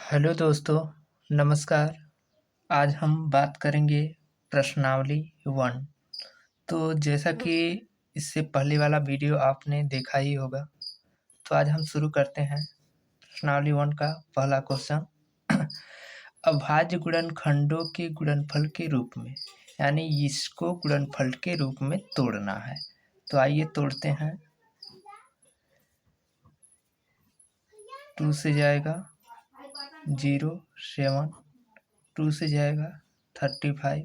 Hello दोस्तों, नमस्कार। आज हम बात करेंगे प्रश्नावली 1। तो जैसा कि इससे पहले वाला वीडियो आपने देखा ही होगा, तो आज हम शुरू करते हैं प्रश्नावली 1 का पहला क्वेश्चन। अभाज्य गुणनखंडों के गुणनफल के रूप में, यानी इसको गुणनफल के रूप में तोड़ना है। तो आइए तोड़ते हैं। 2 से जाएगा 0, 7, 2 से जाएगा 35,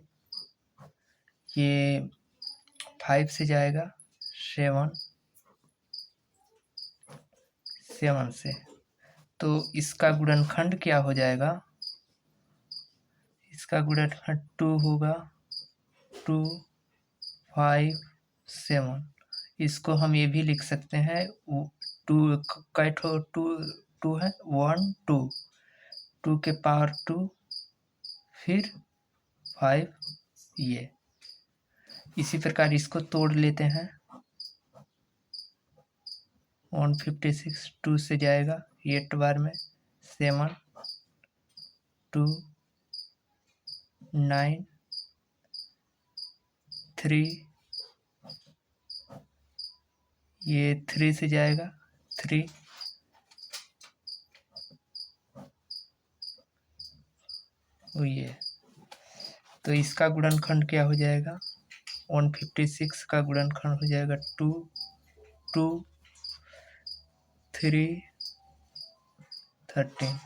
ये 5 से जाएगा 7, 7 से। तो इसका गुणनखंड क्या हो जाएगा? इसका गुणनखंड 2 होगा, 2, 5, 7। इसको हम ये भी लिख सकते हैं, 2 कई ठो 2 है, 1 2, 2 के पावर 2, फिर 5 ये। इसी प्रकार इसको तोड़ लेते हैं। 156 2 से जाएगा 8 बार में, 7, 2, 9, 3, ये 3 से जाएगा 3, ये। तो इसका गुणनखंड क्या हो जाएगा? 156 का गुणनखंड हो जाएगा 2, 2, 3, 13।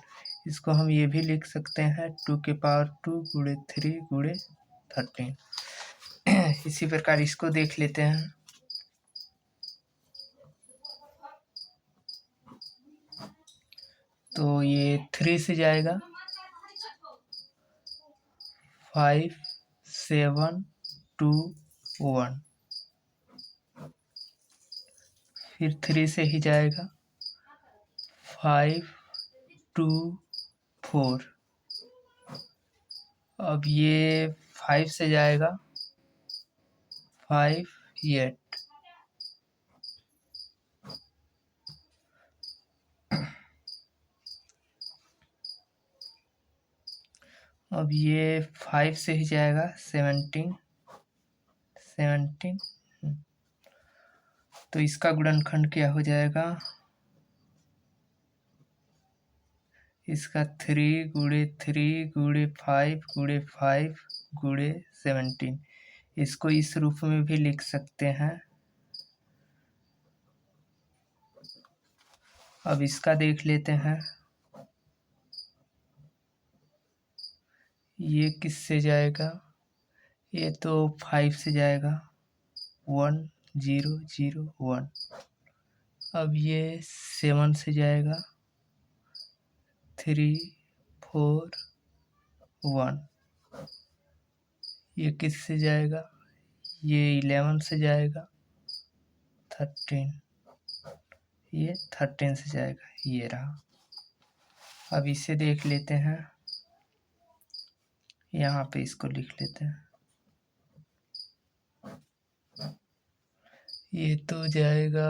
इसको हम ये भी लिख सकते हैं, 2 के पावर 2 गुणे 3 गुणे 13। इसी प्रकार इसको देख लेते हैं। तो ये 3 से जाएगा 5, 7, 2, 1, फिर 3 से ही जाएगा 5, 2, 4। अब ये 5 से जाएगा 5, 8। अब ये 5 से ही जाएगा 17, 17। तो इसका गुणनखंड क्या हो जाएगा? इसका 3 गुणे 3 गुणे 5 गुणे 5 गुणे 17। इसको इस रूप में भी लिख सकते हैं। अब इसका देख लेते हैं। ये किससे जाएगा? ये तो 5 से जाएगा 1, 0, 0, 1। अब ये 7 से जाएगा 3, 4, 1। ये किससे जाएगा? ये 11 से जाएगा 13, ये 13 से जाएगा, ये रहा। अब इसे देख लेते हैं, यहाँ पे इसको लिख लेते हैं। ये तो जाएगा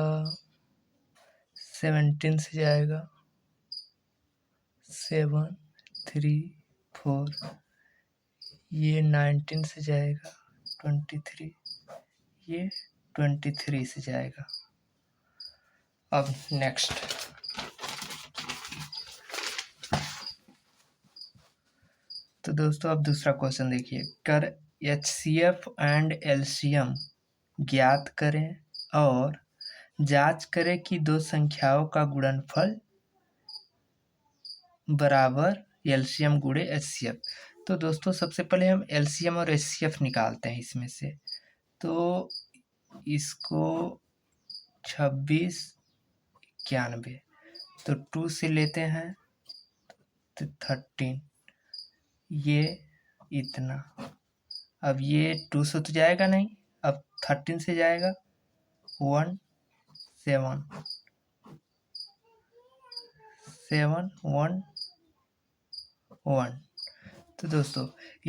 17 से जाएगा 7, 3, 4। ये 19 से जाएगा 23, ये 23 से जाएगा। अब नेक्स्ट। तो दोस्तों अब दूसरा क्वेश्चन देखिए। कर HCF एंड LCM ज्ञात करें और जांच करें कि दो संख्याओं का गुणनफल बराबर LCM गुणे HCF। तो दोस्तों सबसे पहले हम LCM और HCF निकालते हैं इसमें से। तो इसको 26, 91, तो 2 से लेते हैं तो 13, ये इतना। अब ये 2 से तो जाएगा नहीं, अब 13 से जाएगा 1, 7, 7, 1, 1। तो दोस्तों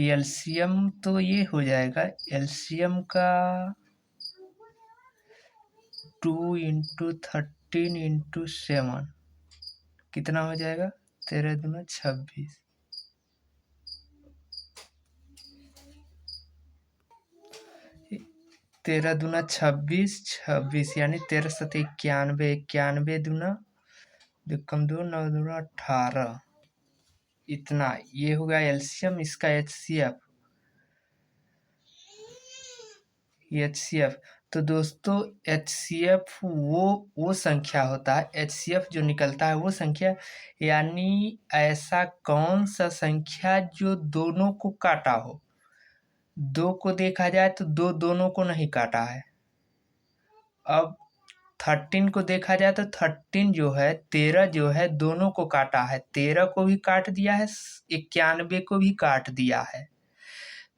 LCM तो ये हो जाएगा, LCM का 2 × 13 × 7 कितना हो जाएगा? 13 दूना 26, 13 दूना 26, 26 यानी 13 सत 91, 91 दूना कम 2, 9 दूना 18, इतना। ये होगा एलसीएम, इसका एचसीएफ। एचसीएफ तो दोस्तों एचसीएफ वो संख्या होता है, एचसीएफ जो निकलता है वो संख्या, यानी ऐसा कौन सा संख्या जो दोनों को काटा हो। दो को देखा जाए तो दो दोनों को नहीं काटा है। अब 13 को देखा जाए तो 13 जो है, 13 जो है दोनों को काटा है, 13 को भी काट दिया है, 91 को भी काट दिया है।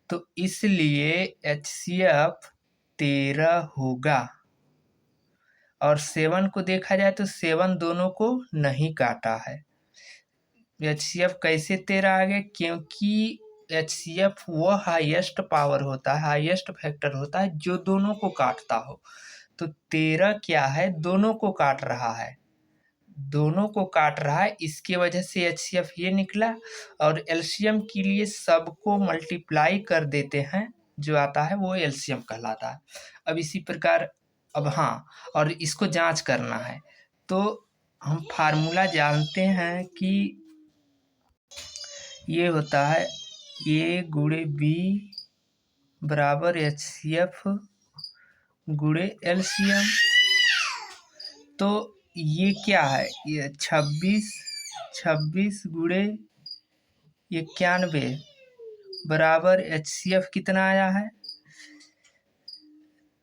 तो इसलिए एचसीएफ 13 होगा। और 7 को देखा जाए तो 7 दोनों को नहीं काटा है। एचसीएफ कैसे 13 आ गया? क्योंकि एचसीएफ वो हाईएस्ट पावर होता है, हाईएस्ट फैक्टर होता है जो दोनों को काटता हो। तो 13 क्या है? दोनों को काट रहा है, दोनों को काट रहा है, इसके वजह से एचसीएफ ये निकला। और एलसीएम के लिए सबको मल्टीप्लाई कर देते हैं, जो आता है वो एलसीएम कहलाता है। अब इसी प्रकार अब हाँ, और इसको जांच करना है तो हम फार्मूला जानते हैं कि ये होता है ए गुणे बी बराबर एचसीएफ गुणे एलसीएम। तो ये क्या है? ये 26 गुणे 91 बराबर एचसीएफ कितना आया है?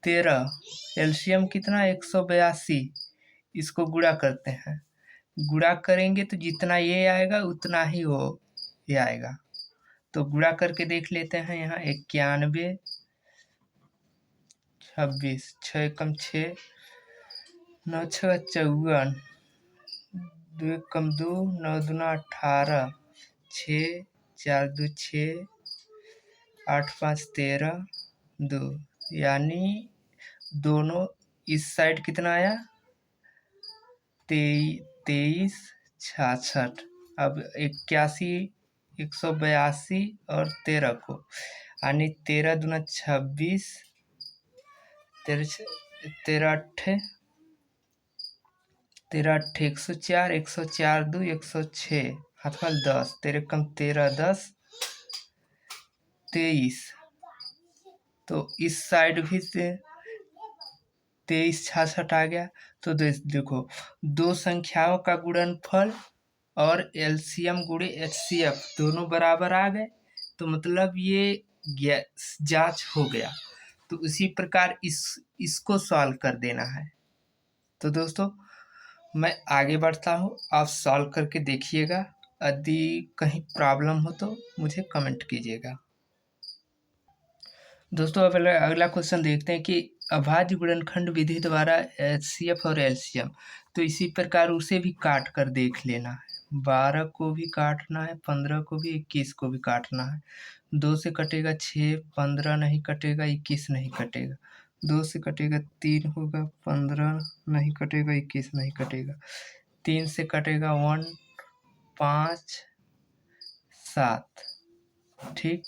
13। एलसीएम कितना? 182। इसको गुणा करते हैं, गुणा करेंगे तो जितना ये आएगा उतना ही वो ये आएगा। तो गुणा करके देख लेते हैं। यहाँ 91 26, 6 कम 6, 9 6 54, 2 कम 2, 9 दूना 18, 6 4 2 6, 8 5 13, 2, यानी दोनों इस साइड कितना आया? 23 66। अब 81, 182 और 13 को, यानी 13 दूना 26, 13 अट्ठे 104, 104 2 106, हाथ वाल 10, 13 कम 13 10 23। तो इस साइड भी से 23 66 आ गया। तो देखो दो संख्याओं का गुणनफल और एलसीएम गुणे एचसीएफ दोनों बराबर आ गए, तो मतलब ये जांच हो गया। तो उसी प्रकार इसको सॉल्व कर देना है। तो दोस्तों मैं आगे बढ़ता हूँ, आप सॉल्व करके देखिएगा। यदि कहीं प्रॉब्लम हो तो मुझे कमेंट कीजिएगा। दोस्तों अब अगला क्वेश्चन देखते हैं कि अभाज्य गुणनखंड विधि द्वारा एचसीएफ और एलसीएम, तो इसी प्रकार उसे भी काट कर देख लेना है। 12 को भी काटना है, 15 को भी, 21 को भी काटना है। 2 से कटेगा 6, 15 नहीं कटेगा, 21 नहीं कटेगा। 2 से कटेगा 3 होगा, 15 नहीं कटेगा, 21 नहीं कटेगा। 3 से कटेगा 1, 5 7, ठीक।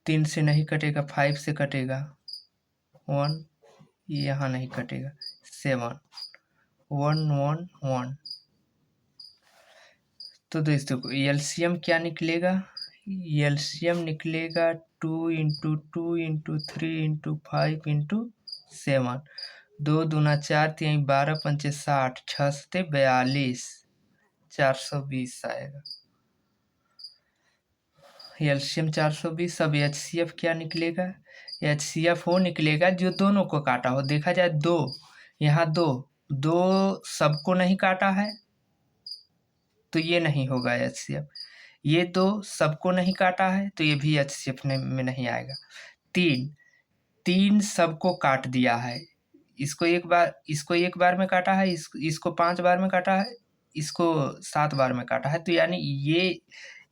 3 से नहीं कटेगा, 5 से कटेगा 1, यहाँ नहीं कटेगा 7, 1 1 1। तो दोस्तों एलसीएम क्या निकलेगा? एलसीएम निकलेगा 2 इंटू 2 इंटू 3 इंटू 5 इंटू 7। 2 दूना 4, 3 12 पंचे 60, 6 सते 42, 420 आएगा एलसीएम 420। अब एचसीएफ क्या निकलेगा? एचसीएफ वो निकलेगा जो दोनों को काटा हो। देखा जाए दो, यहाँ दो सबको नहीं काटा है तो ये नहीं होगा एचसीएफ। ये दो सबको नहीं काटा है तो ये भी एचसीएफ में नहीं आएगा। 3 सबको काट दिया है, इसको एक बार में काटा है, इसको 5 बार में काटा है, इसको 7 बार में काटा है। तो यानी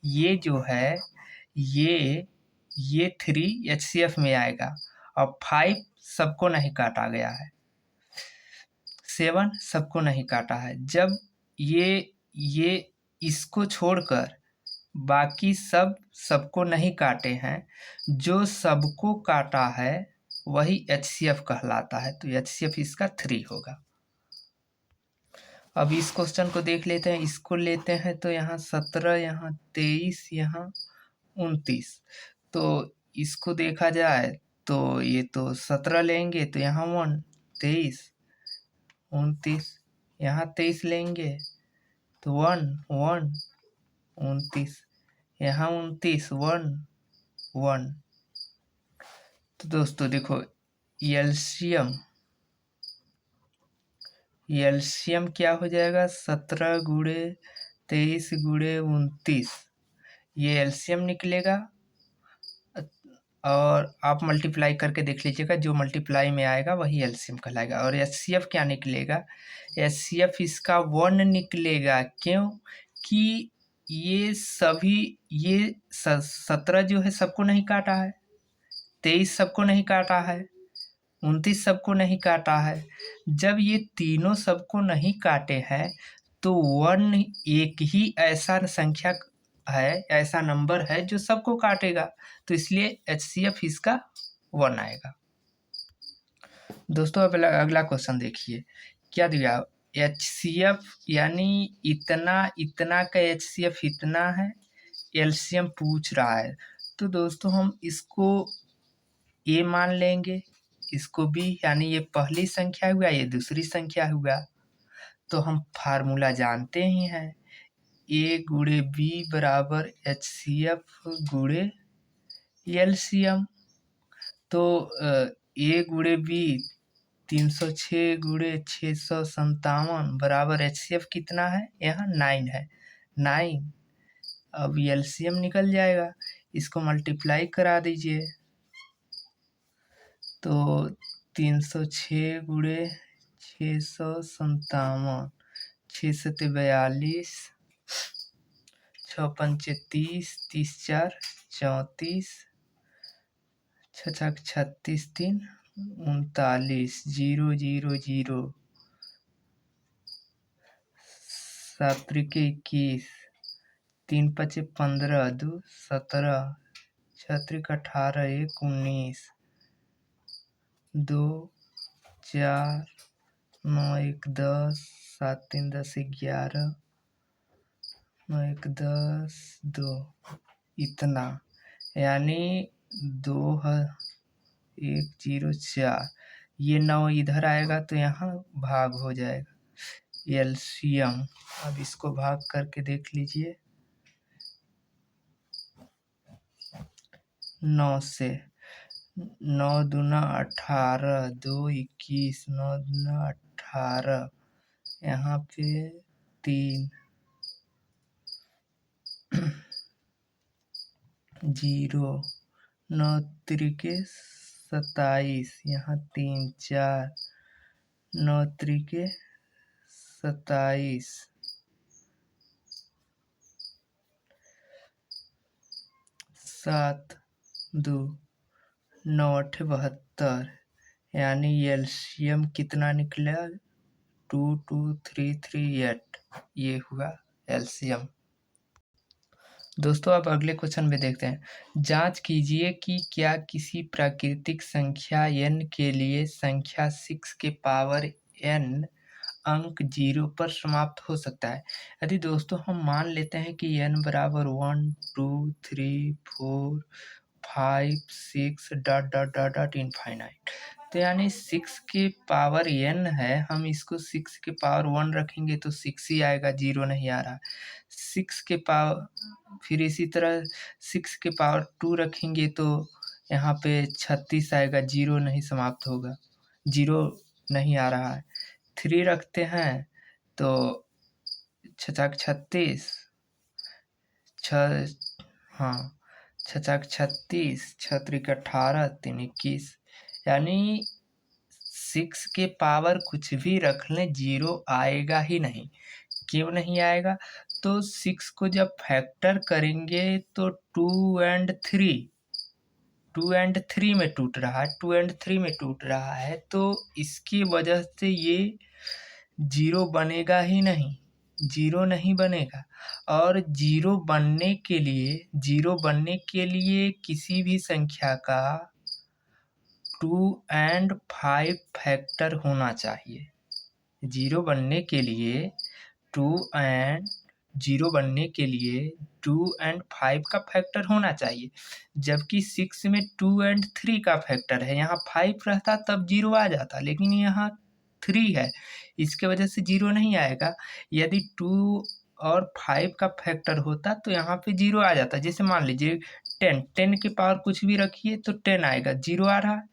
ये जो है ये 3 एचसीएफ में आएगा। और 5 सबको नहीं काटा गया है, 7 सबको नहीं काटा है। जब ये इसको छोड़कर बाकी सबको नहीं काटे हैं, जो सबको काटा है वही HCF कहलाता है। तो HCF इसका 3 होगा। अब इस क्वेश्चन को देख लेते हैं। इसको लेते हैं तो यहाँ 17, यहाँ 23, यहाँ 29। तो इसको देखा जाए तो ये तो 17 लेंगे तो यहाँ 1, 23, 29, यहाँ 23 लेंगे तो 1, 1, 29, यहाँ 29, 1, 1। तो दोस्तों देखो एलसीएम क्या हो जाएगा, 17 गुणे 23 गुणे 29, ये एलसीएम निकलेगा। और आप मल्टीप्लाई करके देख लीजिएगा, जो मल्टीप्लाई में आएगा वही एलसीएम कहलाएगा। और एचसीएफ क्या निकलेगा, एचसीएफ इसका 1 निकलेगा। क्यों कि ये सभी, ये 17 जो है सबको नहीं काटा है, 23 सबको नहीं काटा है, 29 सबको नहीं काटा है। जब ये तीनों सबको नहीं काटे हैं तो 1 एक ही ऐसा संख्या है, ऐसा नंबर है जो सबको काटेगा। तो इसलिए HCF इसका 1 आएगा। दोस्तों अब अगला क्वेश्चन देखिए क्या दिया। HCF यानी इतना का HCF इतना है, एलसीएम पूछ रहा है। तो दोस्तों हम इसको A मान लेंगे, इसको B, यानी ये पहली संख्या हुआ, ये दूसरी संख्या हुआ। तो हम फार्मूला जानते ही हैं, A गुणे B बराबर HCF गुणे एलसीएम। तो A गुणे B 306 गुणे 657 बराबर HCF कितना है, यहाँ 9 है, 9। अब एलसीएम निकल जाएगा, इसको मल्टीप्लाई करा दीजिए। तो 306 गुणे 657, 6 सत्ते 42, 6 पंचे 30, 30 4 34, 6 छक 36, 3 39, 0 0 0, 7 त्रिके 21, 3 पचे 15, 2 17, 6 त्रिक 18, 1 19, 2 4, 9 1 10, 7 3 10 11, 9 1 10, 2, इतना, यानी 2 1 0 4, ये 9 इधर आएगा तो यहाँ भाग हो जाएगा एलसीएम। अब इसको भाग करके देख लीजिए, 9 से, 9 दूना 18, 2 21, 9 दूना 18, यहाँ पे 3 0, 9 त्रिके 27, यहाँ 3 4, 9 त्रिके 27, 7 2 9 8 72, यानी एलसीएम कितना निकला, 2 2 3 3 8, ये हुआ एलसीएम। दोस्तों अब अगले क्वेश्चन में देखते हैं। जांच कीजिए कि क्या किसी प्राकृतिक संख्या n के लिए संख्या 6 के पावर n अंक 0 पर समाप्त हो सकता है। यदि दोस्तों हम मान लेते हैं कि n बराबर 1 2 3 4 5 6 dot dot dot dot infinite, तो यानी 6 के पावर n है, हम इसको 6 के पावर 1 रखेंगे तो 6 ही आएगा, 0 नहीं आ रहा। 6 के पावर, फिर इसी तरह 6 के पावर 2 रखेंगे तो यहाँ पे 36 आएगा, 0 नहीं समाप्त होगा, 0 नहीं आ रहा है। 3 रखते हैं तो 6 36, 6 हाँ 6 36, 6 त्रिक 18, 3 21, यानी 6 के पावर कुछ भी रख लें 0 आएगा ही नहीं। क्यों नहीं आएगा, तो 6 को जब फैक्टर करेंगे तो 2 और 3 में टूट रहा है, 2 और 3 में टूट रहा है, तो इसकी वजह से ये 0 बनेगा ही नहीं। जीरो नहीं बनेगा। और जीरो बनने के लिए किसी भी संख्या का 2 एंड 5 फैक्टर होना चाहिए। जीरो बनने के लिए 2 एंड जीरो बनने के लिए 2 एंड 5 का फैक्टर होना चाहिए, जबकि 6 में 2 एंड 3 का फैक्टर है। यहाँ 5 रहता तब जीरो आ जाता, लेकिन यहाँ 3 है, इसके वजह से जीरो नहीं आएगा। यदि 2 और 5 का फैक्टर होता तो यहाँ पे जीरो आ जाता। जैसे मान लीजिए 10 के पावर कुछ भी रखिए तो 10 आएगा, जीरो आ रहा है।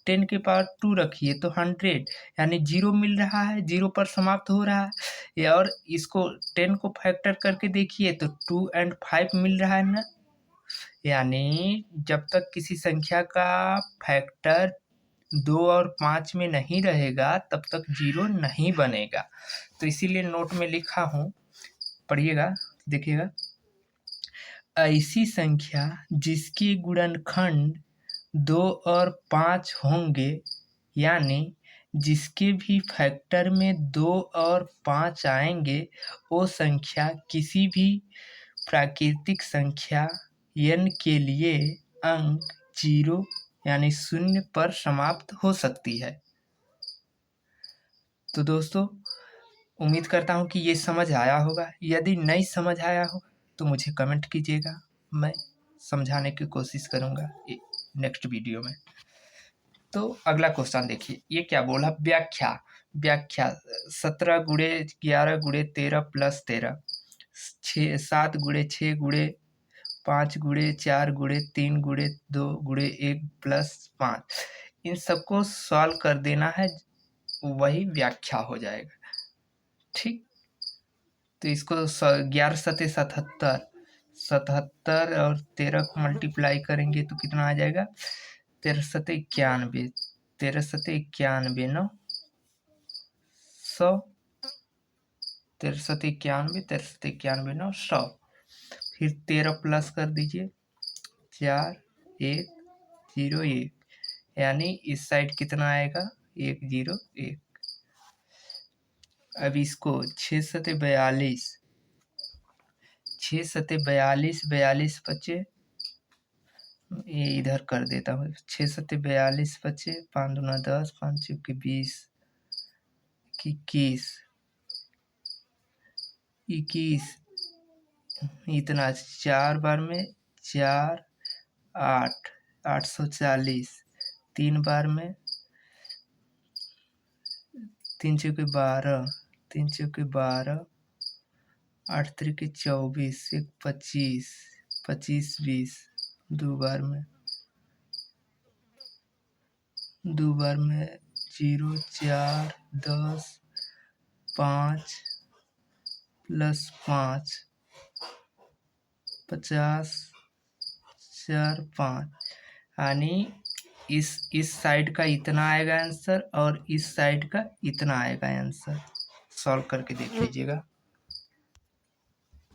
10 के पावर 2 रखिए तो 100, यानी जीरो मिल रहा है, जीरो पर समाप्त हो रहा है। और इसको 10 को फैक्टर करके देखिए तो 2 एंड 5 मिल रहा है ना। यानी जब तक किसी संख्या का फैक्टर 2 और 5 में नहीं रहेगा तब तक जीरो नहीं बनेगा। तो इसीलिए नोट में लिखा हूँ, पढ़िएगा, देखिएगा। ऐसी संख्या जिसके गुणनखंड 2 और 5 होंगे, यानी जिसके भी फैक्टर में 2 और 5 आएंगे, वो संख्या किसी भी प्राकृतिक संख्या n के लिए अंक 0 यानी 0 पर समाप्त हो सकती है। तो दोस्तों, उम्मीद करता हूँ कि ये समझ आया होगा। यदि नहीं समझ आया होगा तो मुझे कमेंट कीजिएगा, मैं समझाने की कोशिश करूँगा नेक्स्ट वीडियो में। तो अगला क्वेश्चन देखिए, ये क्या बोला, व्याख्या 17 गुणे 11 गुणे 13 प्लस 13, 7 गुणे 6 गुणे 5 गुणे 4 गुणे 3 गुणे 2 गुणे 1 प्लस 5, इन सबको सॉल्व कर देना है, वही व्याख्या हो जाएगा। ठीक, तो इसको 11 सते 77, 77 और 13 को मल्टीप्लाई करेंगे तो कितना आ जाएगा, 13 सते 91, 13 सते 91 9 100, 13 सते 91, 13 सते 91 9 100। फिर 13 प्लस कर दीजिए, 4 1 0 1, यानी इस साइड कितना आएगा, 1 0 1। अब इसको 6 सते 42, 6 सते 42, 42 बचे, ये इधर कर देता हूँ, 6 सते 42 बचे, 5 दूना 10, 5 चौके 20, 21, 21, इतना 4 बार में 4 8, 840, 3 बार में 3 चौके 12, 3 चौके 12, 8 त्रिके 24, 1 25, 25 20, 2 बार में 0 4 10 5 प्लस 5 50 4 5, यानी इस साइड का इतना आएगा आंसर और इस साइड का इतना आएगा आंसर। सॉल्व करके देख लीजिएगा।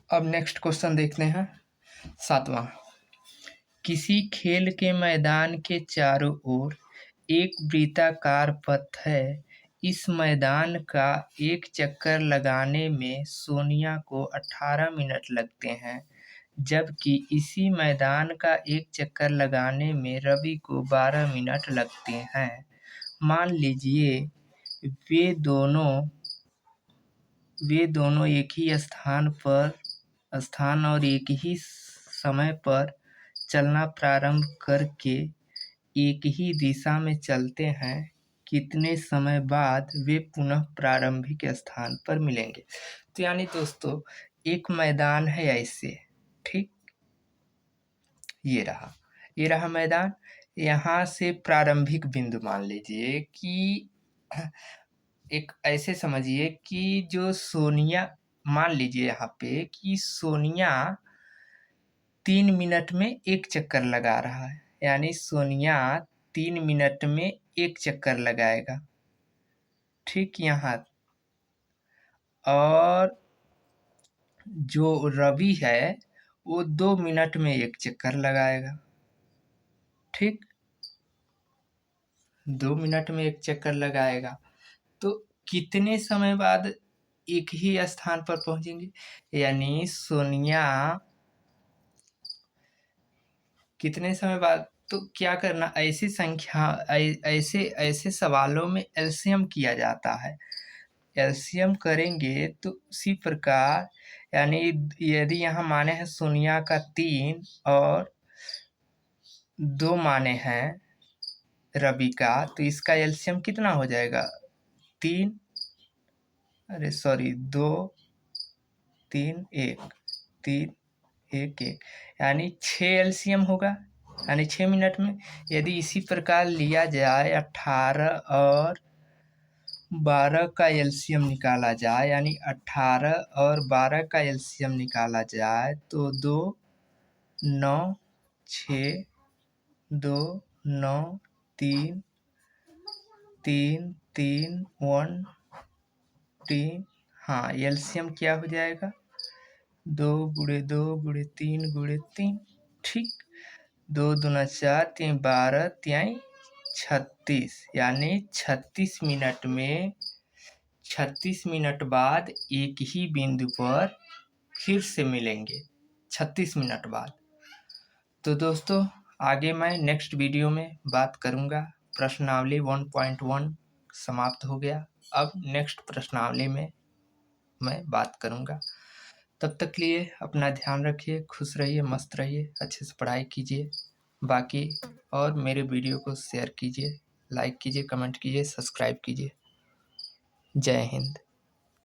अब नेक्स्ट क्वेश्चन देखते हैं, 7वां। किसी खेल के मैदान के चारों ओर एक वृत्ताकार पथ है। इस मैदान का एक चक्कर लगाने में सोनिया को 18 मिनट लगते हैं, जबकि इसी मैदान का एक चक्कर लगाने में रवि को 12 मिनट लगते हैं। मान लीजिए वे दोनों एक ही स्थान और एक ही समय पर चलना प्रारंभ करके एक ही दिशा में चलते हैं। कितने समय बाद वे पुनः प्रारंभिक स्थान पर मिलेंगे। तो यानी दोस्तों, एक मैदान है ऐसे, ठीक, ये रहा मैदान। यहाँ से प्रारंभिक बिंदु मान लीजिए कि एक ऐसे समझिए कि जो सोनिया, मान लीजिए यहाँ पे कि सोनिया 3 मिनट में एक चक्कर लगा रहा है, यानी सोनिया 3 मिनट में एक चक्कर लगाएगा, ठीक, यहाँ। और जो रवि है वो 2 मिनट में एक चक्कर लगाएगा, ठीक, 2 मिनट में एक चक्कर लगाएगा। तो कितने समय बाद एक ही स्थान पर पहुंचेंगे, यानी सोनिया कितने समय बाद। तो क्या करना, ऐसी संख्या ऐसे ऐसे सवालों में एलसीएम किया जाता है। एलसीएम करेंगे तो उसी प्रकार, यानी यदि यहाँ माने हैं सोनिया का 3 और 2 माने हैं रवि का, तो इसका एलसीएम कितना हो जाएगा, 3, अरे सॉरी 2 3 1, 3 1 1, यानी 6 एलसीएम होगा, यानी 6 मिनट में। यदि इसी प्रकार लिया जाए 18 और 12 का एलसीएम निकाला जाए, यानी 18 और 12 का एलसीएम निकाला जाए, तो 2 9 6 2 9 3 3 3 1 3, हाँ एलसीएम क्या हो जाएगा, 2 गुणे 2 गुणे 3 गुणे 3, ठीक। 2 दूना 4, 3 12, 3 36, यानी 36 मिनट में, 36 मिनट बाद एक ही बिंदु पर फिर से मिलेंगे, 36 मिनट बाद। तो दोस्तों आगे मैं नेक्स्ट वीडियो में बात करूँगा। प्रश्नावली 1.1 समाप्त हो गया। अब नेक्स्ट प्रश्नावली में मैं बात करूँगा। तब तक के लिए अपना ध्यान रखिए, खुश रहिए, मस्त रहिए, अच्छे से पढ़ाई कीजिए। बाकी और मेरे वीडियो को शेयर कीजिए, लाइक कीजिए, कमेंट कीजिए, सब्सक्राइब कीजिए। जय हिंद।